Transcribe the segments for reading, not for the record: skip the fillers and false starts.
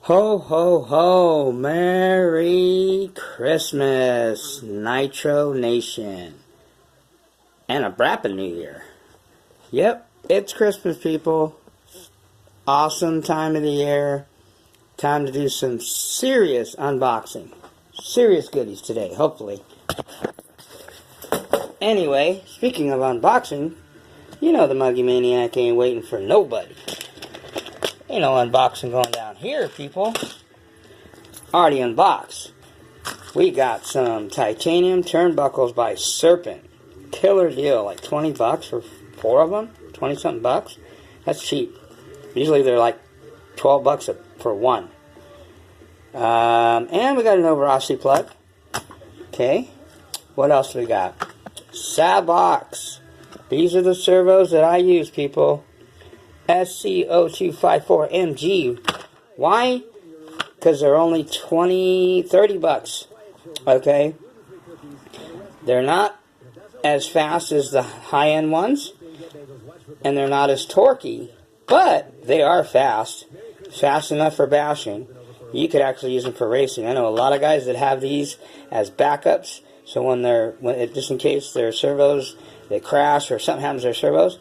Ho, ho, ho! Merry Christmas, Nitro Nation. And a brahhhpen New Year. Yep, it's Christmas, people. Awesome time of the year. Time to do some serious unboxing. Serious goodies today, hopefully. Anyway, speaking of unboxing, you know the Muggy Maniac ain't waiting for nobody. Ain't no unboxing going down here, people. Already unboxed. We got some titanium turnbuckles by Serpent. Killer deal, like 20 bucks for 4 of them. 20 something bucks. That's cheap. Usually they're like 12 bucks for one. And we got an Overossi plug. Okay. What else do we got? Sabox. These are the servos that I use, people. SC0254MG. Why? Because they're only 30 bucks. Okay? They're not as fast as the high-end ones, and they're not as torquey, but they are fast. Fast enough for bashing. You could actually use them for racing. I know a lot of guys that have these as backups, so just in case their servos, they crash or something happens to their servos,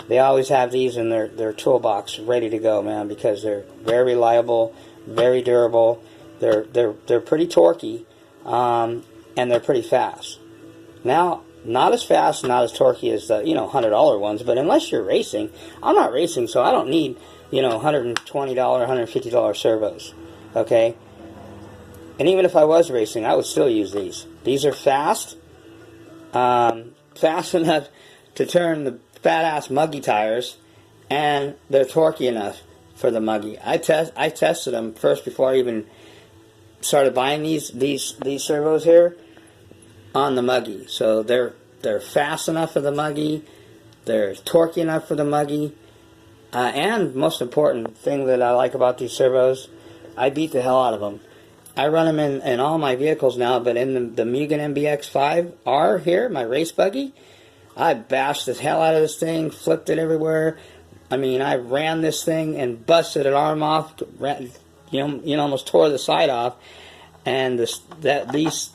they always have these in their toolbox ready to go, man, because they're very reliable, very durable. They're pretty torquey, and they're pretty fast. Now, not as fast, not as torquey as the $100 ones, but unless you're racing, I'm not racing, so I don't need $120, $150 servos. Okay, and even if I was racing, I would still use these. These are fast, fast enough to turn the fat-ass Muggy tires, and they're torquey enough for the Muggy. I tested them first before I even started buying these servos here on the Muggy. So they're fast enough for the Muggy, they're torquey enough for the Muggy, and most important thing that I like about these servos, I beat the hell out of them. I run them in all my vehicles now, but in the Mugen MBX5R here, my race buggy, I bashed the hell out of this thing, flipped it everywhere. I mean, I ran this thing and busted an arm off, almost tore the side off. And the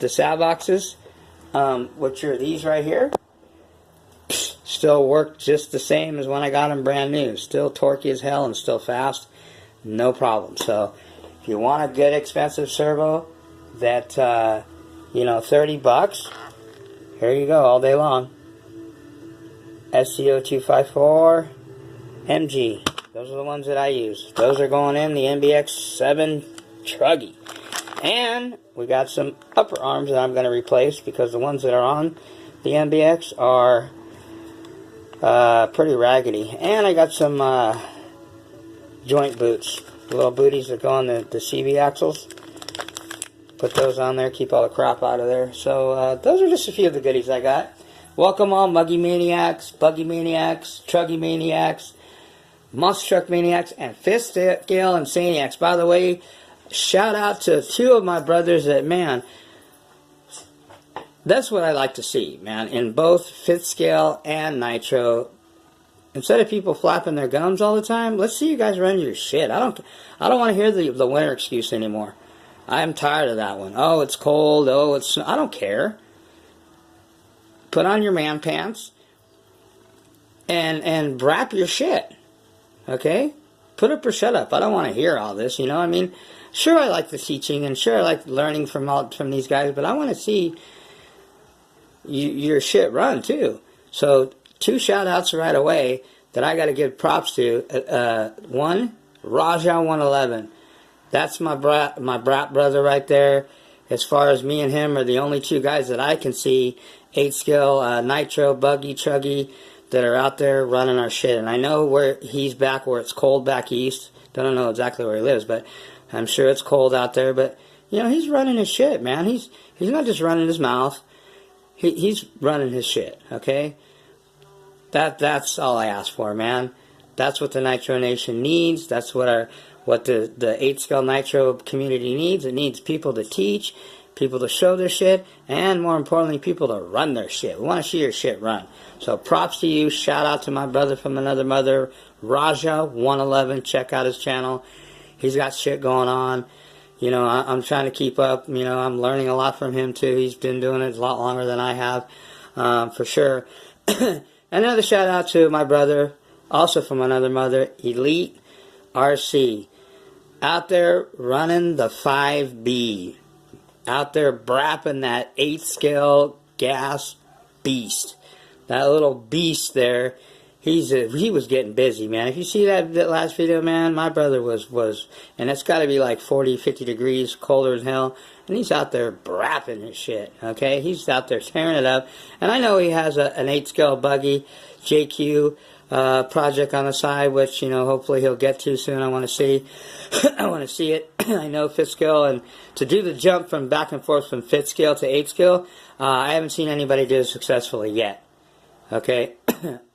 Saboxes, which are these right here, still work just the same as when I got them brand new. Still torquey as hell and still fast, no problem. So if you want a good expensive servo that 30 bucks, here you go all day long. SC0254 MG. Those are the ones that I use. Those are going in the MBX7 Truggy. And we got some upper arms that I'm going to replace because the ones that are on the MBX are pretty raggedy. And I got some joint boots. The little booties that go on the CB axles. Put those on there, keep all the crap out of there. So those are just a few of the goodies I got. Welcome all Muggy Maniacs, Buggy Maniacs, Truggy Maniacs, Monster Truck Maniacs, and Fifth Scale Insaniacs. By the way, shout out to 2 of my brothers that, man, that's what I like to see, man, in both Fifth Scale and Nitro. Instead of people flapping their gums all the time, let's see you guys run your shit. I don't want to hear the winter excuse anymore. I'm tired of that one. Oh, it's cold. Oh, it's... I don't care. Put on your man pants and brap your shit. Okay? Put up or shut up. I don't want to hear all this, I mean, sure I like the teaching and sure I like learning from these guys, but I want to see your shit run too. So 2 shout outs right away that I got to give props to. One, Raja 111. That's my brat brother right there. As far as me and him are the only 2 guys that I can see 8 scale Nitro, Buggy, Truggy that are out there running our shit. And I know where he's back, where it's cold back east. Don't know exactly where he lives, but I'm sure it's cold out there. But he's running his shit, man. He's not just running his mouth. He's running his shit. Okay, that's all I ask for, man. That's what the Nitro Nation needs. That's what the 8 scale Nitro community needs. It needs people to teach, people to show their shit, and more importantly, people to run their shit. We want to see your shit run. So props to you. Shout out to my brother from another mother, Raja111. Check out his channel. He's got shit going on. You know, I'm trying to keep up. You know, I'm learning a lot from him too. He's been doing it a lot longer than I have, for sure. Another shout out to my brother, also from another mother, Elite RC. Out there running the 5B. Out there brapping that 8-scale gas beast. That little beast there. He was getting busy, man. If you see that last video, man, my brother was, and it's got to be like 40, 50 degrees, colder than hell, and he's out there brapping his shit, okay? He's out there tearing it up, and I know he has an 8-scale buggy, JQ project on the side, which, you know, hopefully he'll get to soon. I want to see. I want to see it. I know 5th scale, and to do the jump from back and forth from 5th scale to 8th scale, I haven't seen anybody do it successfully yet. Okay,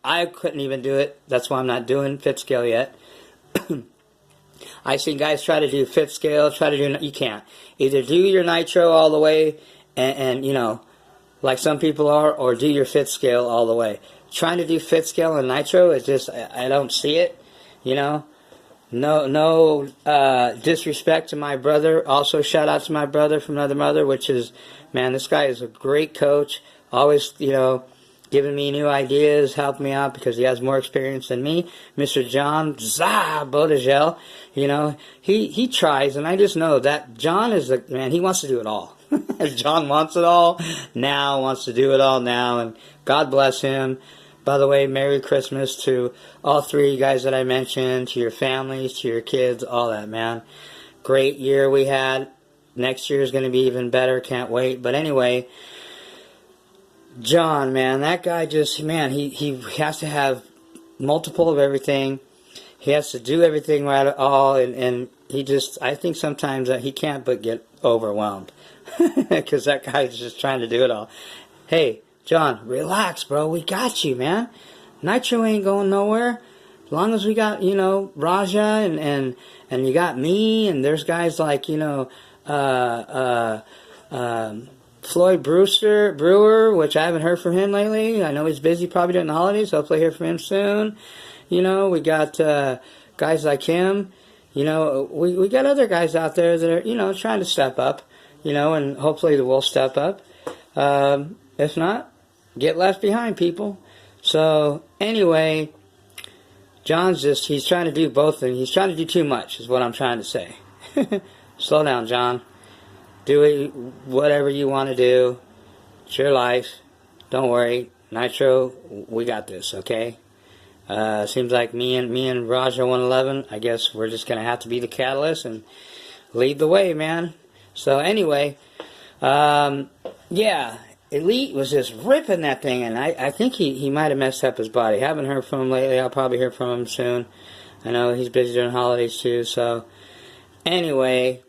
I couldn't even do it. That's why I'm not doing 5th scale yet. I've seen guys try to do 5th scale, you can't. Either do your nitro all the way, and you know, like some people are, or do your 5th scale all the way. Trying to do 5th scale and nitro is just, I don't see it, you know. No disrespect to my brother. Also, shout out to my brother from another mother, which is, man, this guy is a great coach. Always, you know, giving me new ideas, helping me out because he has more experience than me. Mr. John Bodegel, you know, he tries, and I just know that John is the man. He wants to do it all. John wants it all now, wants to do it all now, and God bless him. By the way, Merry Christmas to all 3 of you guys that I mentioned, to your families, to your kids, all that, man. Great year we had. Next year is going to be even better. Can't wait. But anyway, John, man, that guy just, man, he has to have multiple of everything. He has to do everything right at all, and he just, I think sometimes that he can't but get overwhelmed because that guy's just trying to do it all. Hey, John, relax, bro. We got you, man. Nitro ain't going nowhere. As long as we got, you know, Raja and you got me, and there's guys like, you know, Floyd Brewer, which I haven't heard from him lately. I know he's busy probably during the holidays. Hopefully I hear from him soon. You know, we got guys like him. You know, we got other guys out there that are, you know, trying to step up. You know, and hopefully we'll step up. If not, get left behind, people. So, anyway, John's just, he's trying to do both things. He's trying to do too much, is what I'm trying to say. Slow down, John. Do it, whatever you want to do. It's your life. Don't worry. Nitro, we got this, okay? Seems like me and Raja 111, I guess we're just going to have to be the catalyst and lead the way, man. So anyway, yeah, Elite was just ripping that thing, and I think he might have messed up his body. Haven't heard from him lately. I'll probably hear from him soon. I know he's busy during holidays too, so anyway,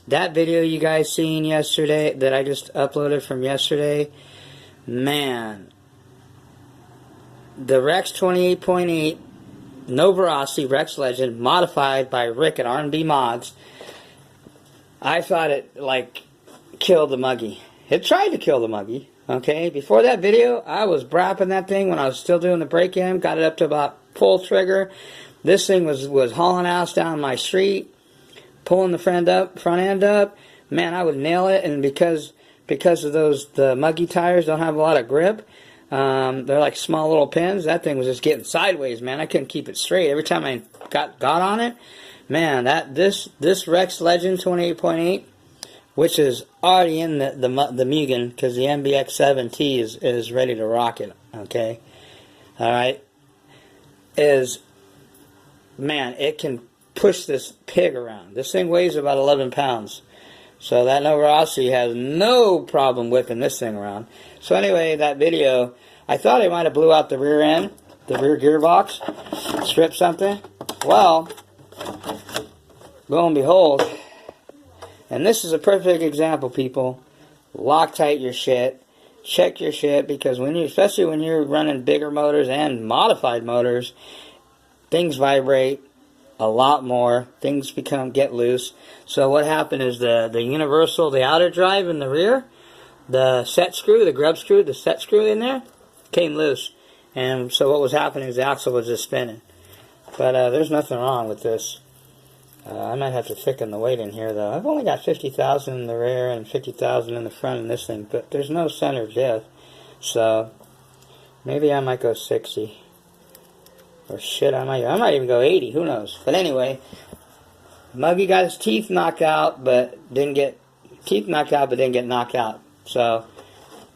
that video you guys seen yesterday, that I just uploaded from yesterday, man, the Rex 28.8 No Veracity Rex Legend, modified by Rick at R&B Mods, I thought it, like, killed the Muggy. It tried to kill the Muggy, okay? Before that video, I was brapping that thing when I was still doing the break-in, got it up to about full trigger. This thing was hauling ass down my street, pulling the front end up. Man, I would nail it, and because of the Muggy tires don't have a lot of grip, they're like small little pins, that thing was just getting sideways, man. I couldn't keep it straight. Every time I got on it, man, this Rex Legend 28.8, which is already in the Mugen, because the MBX 7T is ready to rock it, okay? Alright? Man, it can push this pig around. This thing weighs about 11 pounds. So that No Veracity has no problem whipping this thing around. So anyway, that video, I thought I might have blew out the rear end, the rear gearbox, stripped something. Well, lo and behold, and this is a perfect example, people. Loctite your shit. Check your shit, because especially when you're running bigger motors and modified motors, things vibrate a lot more. Things get loose. So what happened is the universal, the outer drive in the rear, the set screw, the grub screw, the set screw in there, came loose. And so what was happening is the axle was just spinning. But there's nothing wrong with this. I might have to thicken the weight in here, though. I've only got 50,000 in the rear and 50,000 in the front in this thing, but there's no center diff. So, maybe I might go 60. Or shit, I might even go 80. Who knows? But anyway, Muggy got his teeth knocked out, but didn't get knocked out. So,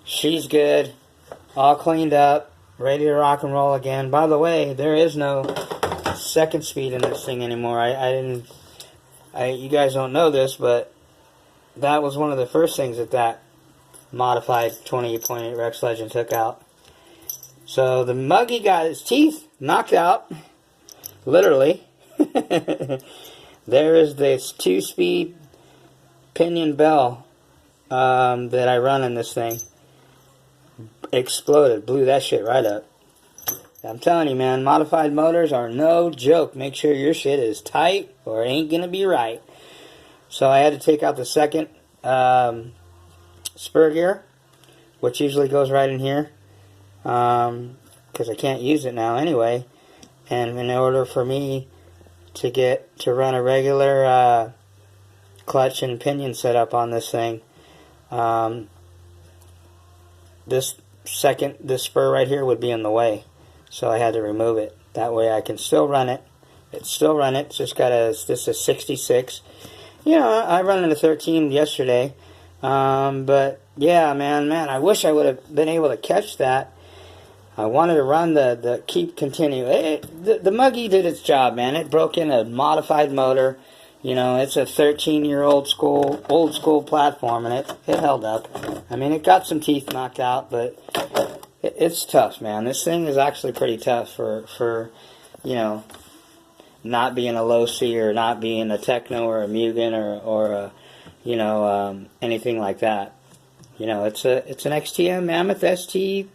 she's good. All cleaned up. Ready to rock and roll again. By the way, there is no second speed in this thing anymore. You guys don't know this, but that was one of the first things that modified 28.8 Rex Legend took out. So the Muggy got his teeth knocked out, literally. There is this 2-speed pinion bell that I run in this thing. Exploded, blew that shit right up. I'm telling you, man, modified motors are no joke. Make sure your shit is tight or it ain't going to be right. So I had to take out the second spur gear, which usually goes right in here, because I can't use it now anyway. And in order for me to run a regular clutch and pinion setup on this thing, this spur right here would be in the way. So I had to remove it. That way I can still run it. It's just got this is 66. You know, I run in a 13 yesterday. But yeah, man, I wish I would have been able to catch that. I wanted to run the continue. The Muggy did its job, man. It broke in a modified motor. You know, it's a 13-year-old old school platform, and it held up. I mean, it got some teeth knocked out, but it's tough, man. This thing is actually pretty tough for you know, not being a low C or not being a Techno or a Mugen or a, you know, anything like that. You know, it's an XTM Mammoth ST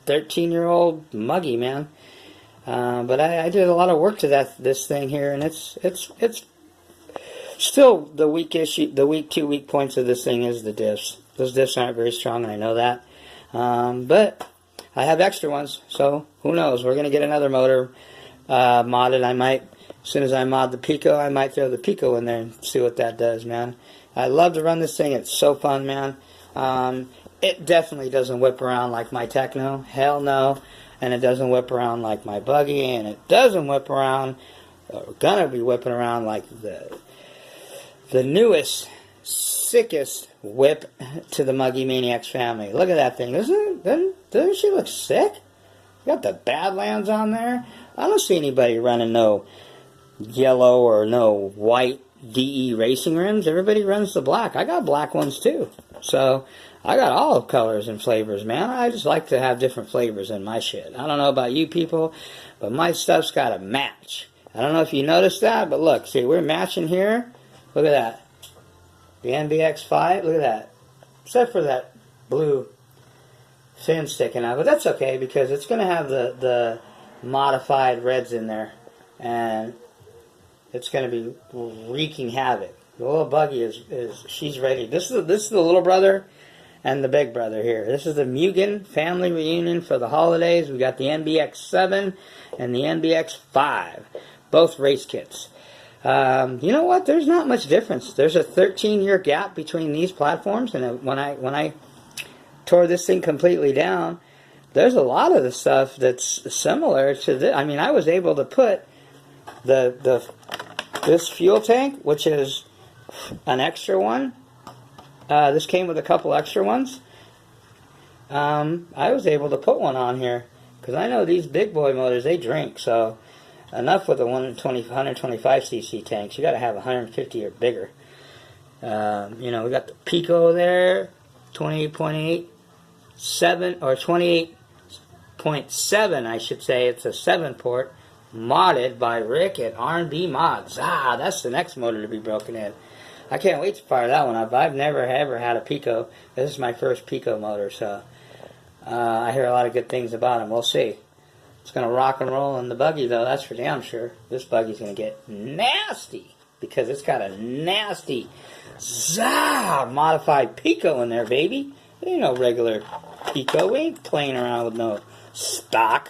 13-year-old Muggy, man. But I did a lot of work to this thing here, and it's still the weak 2 weak points of this thing is the diffs. Those diffs aren't very strong, and I know that. But I have extra ones, so who knows? We're gonna get another motor modded. I might, as soon as I mod the Pico, I might throw the Pico in there and see what that does, man. I love to run this thing. It's so fun, man. It definitely doesn't whip around like my Techno. Hell no. And it doesn't whip around like my Buggy, and it doesn't whip around, or gonna be whipping around like the newest, sickest whip to the Muggy Maniacs family. Look at that thing. Doesn't she look sick? Got the Badlands on there. I don't see anybody running no yellow or no white DE racing rims. Everybody runs the black. I got black ones too. So I got all colors and flavors, man. I just like to have different flavors in my shit. I don't know about you people, but my stuff's got to match. I don't know if you noticed that, but look, see, we're matching here. Look at that. The NBX5, look at that. Except for that blue fin sticking out. But that's okay, because it's going to have the modified reds in there. And it's going to be wreaking havoc. The little Buggy she's ready. This is the little brother and the big brother here. This is the Mugen family reunion for the holidays. We got the NBX7 and the NBX5. Both race kits. You know what? There's not much difference. There's a 13-year gap between these platforms, and when I tore this thing completely down, there's a lot of the stuff that's similar to this. I mean, I was able to put this fuel tank, which is an extra one. This came with a couple extra ones. I was able to put one on here because I know these big boy motors, they drink, so enough with the 125cc tanks. You got to have 150 or bigger. You know, we got the Pico there, 28.8, 7 or 28.7, I should say. It's a 7-port, modded by Rick at R&B Mods. That's the next motor to be broken in. I can't wait to fire that one up. I've never ever had a Pico. This is my first Pico motor, so I hear a lot of good things about them. We'll see. It's going to rock and roll in the Buggy, though, that's for damn sure. This Buggy's going to get nasty because it's got a nasty modified Pico in there, baby. There ain't no regular Pico. We ain't playing around with no stock.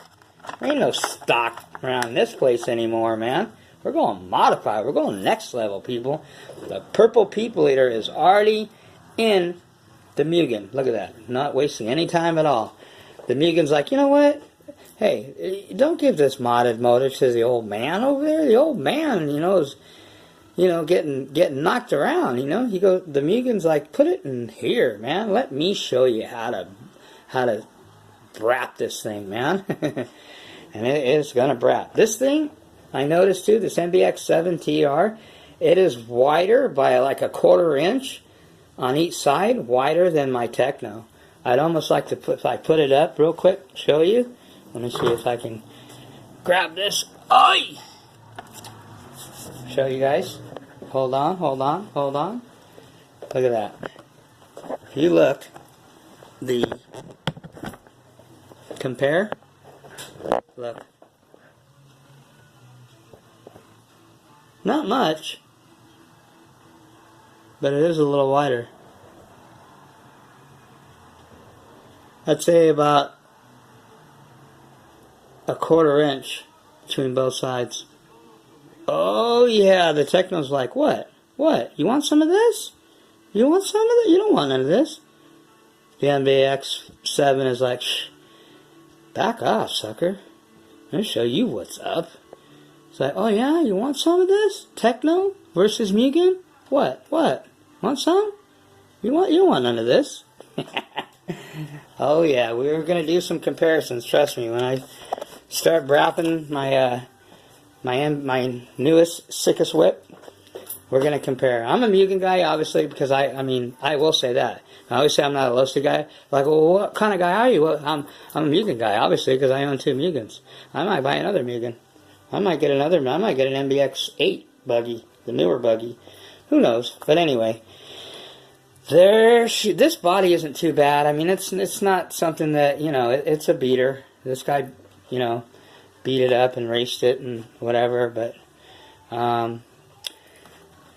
There ain't no stock around this place anymore, man. We're going modified. We're going next level, people. The purple people eater is already in the Mugen. Look at that. Not wasting any time at all. The Mugen's like, you know what? Hey, don't give this modded motor to the old man over there. The old man, is, getting knocked around, the Mugen's like, put it in here, man. Let me show you how to brap this thing, man. And it is gonna brap. This thing, I noticed too, this MBX7TR, it is wider by like a 1/4 inch on each side, wider than my Techno. I'd almost like to put, if I put it up real quick, show you. Let me see if I can grab this. Oi! Show you guys. Hold on. Look at that. If you look, compare. Look. Not much, but it is a little wider. I'd say about a 1/4 inch between both sides. Oh yeah, the Techno's like, what? What? You want some of this? You want some of that? You don't want none of this. The MBX7 is like, shh, back off, sucker. I'll show you what's up. It's like, oh yeah, you want some of this? Techno versus Mugen? What? Want some? You don't want none of this. Oh yeah, we're gonna do some comparisons. Trust me, when I start brapping my my newest, sickest whip, we're gonna compare. I'm a Mugen guy, obviously, because I will say that. I always say I'm not a Lusty guy. Like, well, what kind of guy are you? Well, I'm a Mugen guy, obviously, because I own 2 Mugens. I might buy another Mugen. I might get an MBX8 buggy, the newer buggy. Who knows? But anyway, this body isn't too bad. I mean, it's not something that, it's a beater. This guy, beat it up and raced it and whatever, but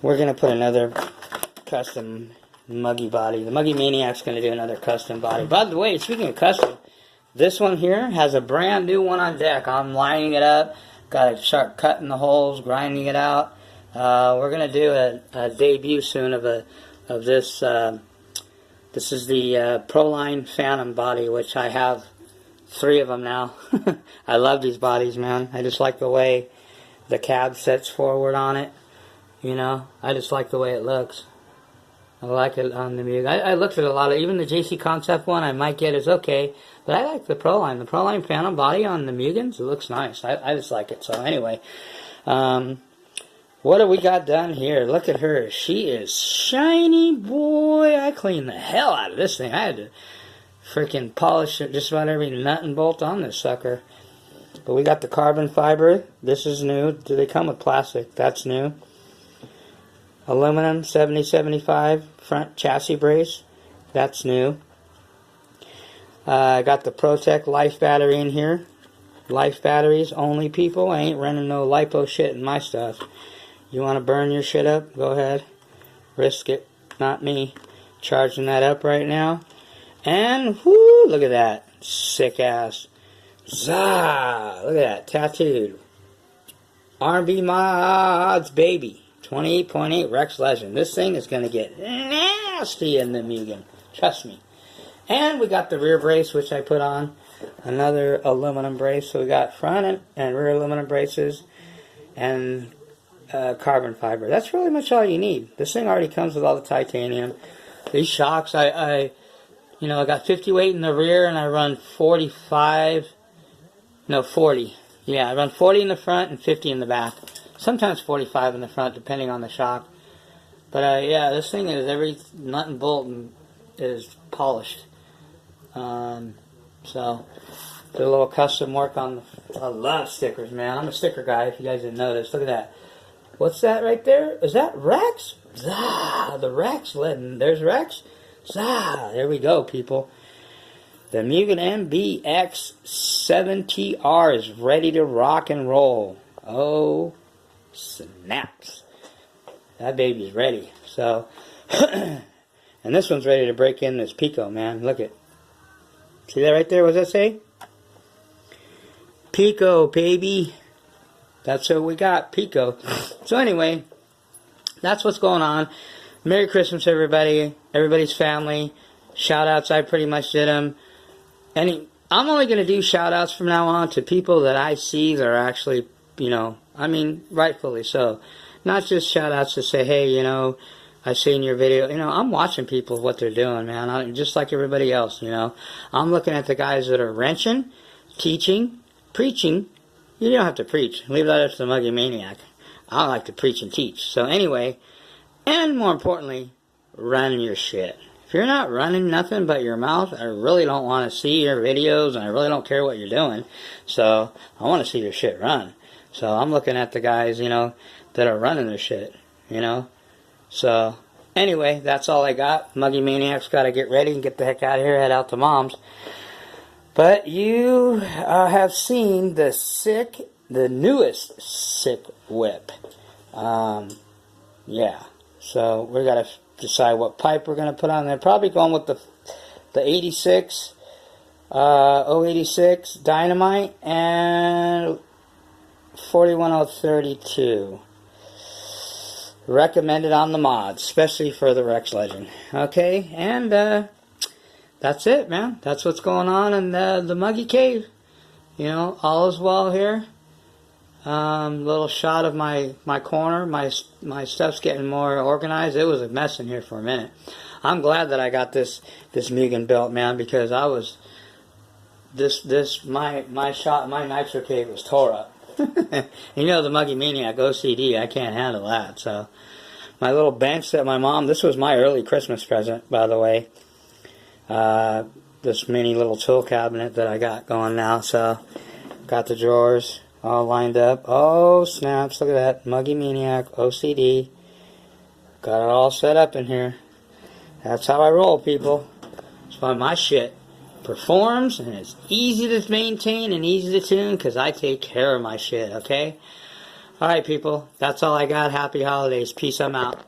we're going to put another custom Muggy body. The Muggy Maniac's going to do another custom body. By the way, speaking of custom, this one here has a brand new one on deck. I'm lining it up, got to start cutting the holes, grinding it out. We're going to do a debut soon of this. This is the Proline Phantom body, which I have 3 of them now. I love these bodies, man. I just like the way the cab sets forward on it. I just like the way it looks. I like it on the Mugen. I looked at a lot of, even the JC Concept one I might get is okay, but I like the Proline. The Proline Phantom body on the Mugens, it looks nice. I just like it. So anyway, what have we got done here? Look at her. She is shiny, boy. I cleaned the hell out of this thing. I had to freaking polish just about every nut and bolt on this sucker. But we got the carbon fiber. This is new. Do they come with plastic? That's new. Aluminum 7075 front chassis brace. That's new. I got the ProTech Life battery in here. Life batteries only, people. I ain't running no lipo shit in my stuff. You want to burn your shit up? Go ahead. Risk it. Not me. Charging that up right now. And, whoo, look at that. Sick ass. Zah! Look at that. Tattooed. R&B Mods, baby. 28.8 Rex Legend. This thing is going to get nasty in the Mugen. Trust me. And we got the rear brace, which I put on. Another aluminum brace. So we got front and rear aluminum braces. And carbon fiber. That's really much all you need. This thing already comes with all the titanium. These shocks, I got 50 weight in the rear and I run 40. Yeah, I run 40 in the front and 50 in the back. Sometimes 45 in the front, depending on the shock. But yeah, this thing is every nut and bolt is polished. So did a little custom work on. I love stickers, man. I'm a sticker guy. If you guys didn't notice, look at that. What's that right there? Is that Rex? Zah! The Rex. There's Rex. Zah! There we go, people. The Mugen MBX7TR is ready to rock and roll. Oh, snaps. That baby's ready. So, and this one's ready to break in this Pico, man. Look it. See that right there? What does that say? Pico, baby. That's what we got, Pico. So anyway, that's what's going on. Merry Christmas, everybody. Everybody's family. Shout-outs, I pretty much did them. I'm only going to do shout-outs from now on to people that I see that are actually, you know, I mean, rightfully so. Not just shout-outs to say, hey, you know, I seen your video. You know, I'm watching people, what they're doing, man. Just like everybody else, you know. I'm looking at the guys that are wrenching, teaching, preaching. You don't have to preach. Leave that up to the Muggy Maniac. I like to preach and teach. So anyway, and more importantly, run your shit. If you're not running nothing but your mouth, I really don't want to see your videos, and I really don't care what you're doing. So I want to see your shit run. So I'm looking at the guys, you know, that are running their shit, you know. So anyway, that's all I got. Muggy Maniac's got to get ready and get the heck out of here, head out to Mom's. But you have seen the newest sick whip. Yeah. So we got to decide what pipe we're going to put on there. Probably going with the 86, 086 Dynamite and 41032. Recommended on the mods, especially for the Rex Legend. Okay, and that's it, man. That's what's going on in the Muggy Cave. You know, all is well here. Little shot of my corner. My stuff's getting more organized. It was a mess in here for a minute. I'm glad that I got this Mugen belt, man, because I was my nitro cave was tore up. You know, the Muggy Maniac OCD, I can't handle that. So my little bench that my mom, this was my early Christmas present, by the way. This mini little tool cabinet that I got going now. So got the drawers all lined up. Oh snaps, look at that. Muggy Maniac OCD. Got it all set up in here. That's how I roll, people. That's why my shit performs, and it's easy to maintain and easy to tune because I take care of my shit, okay? Alright, people. That's all I got. Happy holidays. Peace. I'm out.